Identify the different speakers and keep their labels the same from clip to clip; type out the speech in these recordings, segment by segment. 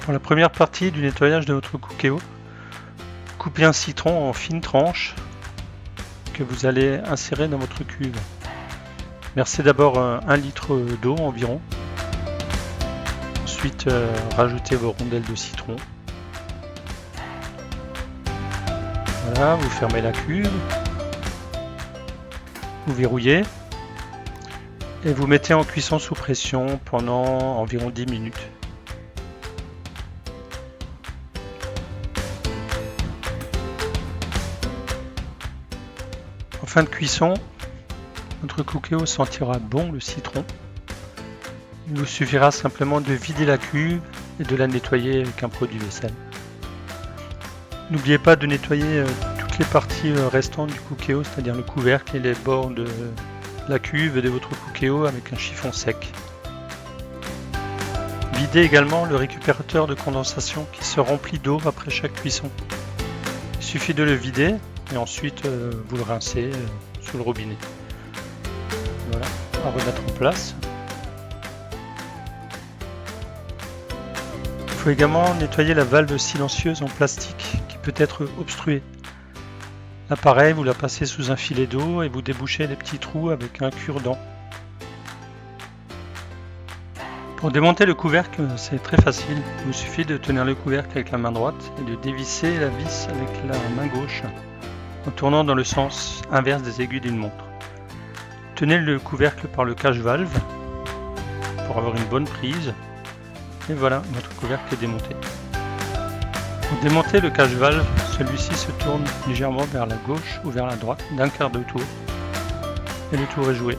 Speaker 1: Pour la première partie du nettoyage de votre Cookéo, coupez un citron en fines tranches que vous allez insérer dans votre cuve. Versez d'abord 1 litre d'eau environ. Ensuite, rajoutez vos rondelles de citron. Voilà, vous fermez la cuve. Vous verrouillez. Et vous mettez en cuisson sous pression pendant environ 10 minutes. En fin de cuisson, votre Cookéo sentira bon le citron. Il vous suffira simplement de vider la cuve et de la nettoyer avec un produit vaisselle. N'oubliez pas de nettoyer toutes les parties restantes du Cookéo, c'est-à-dire le couvercle et les bords de la cuve de votre Cookéo avec un chiffon sec. Videz également le récupérateur de condensation qui se remplit d'eau après chaque cuisson. Il suffit de le vider et ensuite vous le rincez sous le robinet. Voilà, à remettre en place. Il faut également nettoyer la valve silencieuse en plastique qui peut être obstruée. Là pareil, vous la passez sous un filet d'eau et vous débouchez les petits trous avec un cure-dent. Pour démonter le couvercle, c'est très facile. Il vous suffit de tenir le couvercle avec la main droite et de dévisser la vis avec la main gauche en tournant dans le sens inverse des aiguilles d'une montre. Tenez le couvercle par le cache-valve pour avoir une bonne prise. Et voilà, votre couvercle est démonté. Pour démonter le cache-valve, celui-ci se tourne légèrement vers la gauche ou vers la droite d'un quart de tour. Et le tour est joué.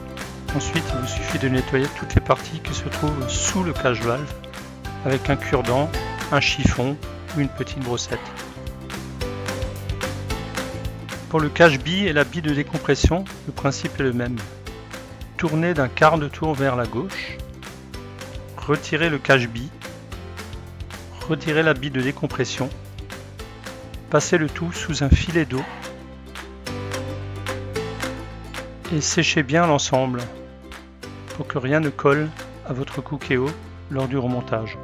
Speaker 1: Ensuite, il vous suffit de nettoyer toutes les parties qui se trouvent sous le cache-valve avec un cure-dent, un chiffon ou une petite brossette. Pour le cache-bille et la bille de décompression, le principe est le même. Tournez d'un quart de tour vers la gauche, retirez le cache-bille, retirez la bille de décompression, passez le tout sous un filet d'eau et séchez bien l'ensemble pour que rien ne colle à votre Cookéo lors du remontage.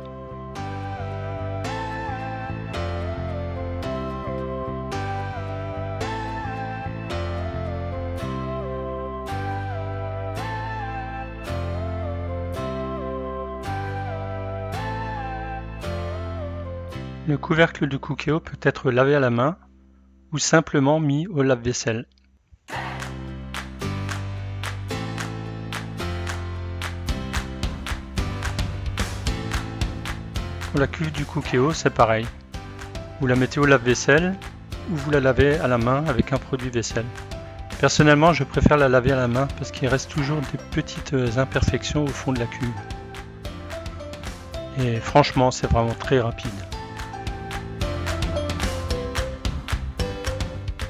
Speaker 1: Le couvercle de Cookéo peut être lavé à la main ou simplement mis au lave-vaisselle. Pour la cuve du Cookéo, c'est pareil. Vous la mettez au lave-vaisselle ou vous la lavez à la main avec un produit vaisselle. Personnellement, je préfère la laver à la main parce qu'il reste toujours des petites imperfections au fond de la cuve. Et franchement, c'est vraiment très rapide.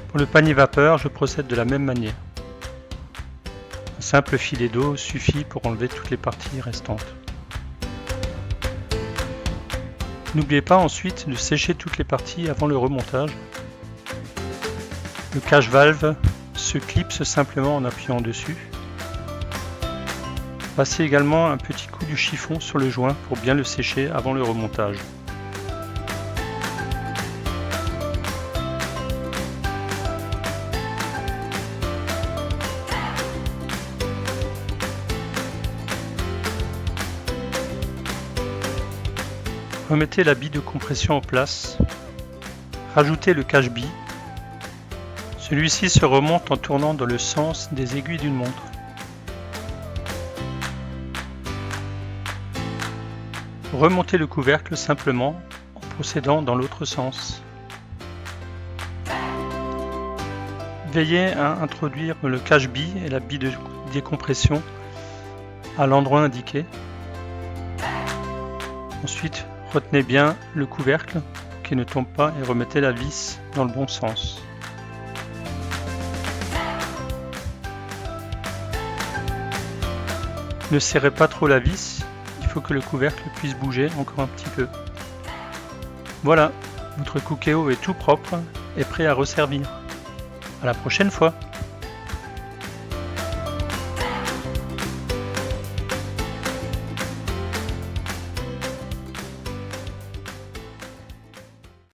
Speaker 1: Pour le panier vapeur, je procède de la même manière. Un simple filet d'eau suffit pour enlever toutes les parties restantes. N'oubliez pas ensuite de sécher toutes les parties avant le remontage. Le cache-valve se clipse simplement en appuyant dessus. Passez également un petit coup du chiffon sur le joint pour bien le sécher avant le remontage. Remettez la bille de compression en place, rajoutez le cache-bille. Celui-ci se remonte en tournant dans le sens des aiguilles d'une montre. Remontez le couvercle simplement en procédant dans l'autre sens. Veillez à introduire le cache-bille et la bille de décompression à l'endroit indiqué. Ensuite, retenez bien le couvercle pour qu'il ne tombe pas et remettez la vis dans le bon sens. Ne serrez pas trop la vis, il faut que le couvercle puisse bouger encore un petit peu. Voilà, votre Cookéo est tout propre et prêt à resservir. À la prochaine fois!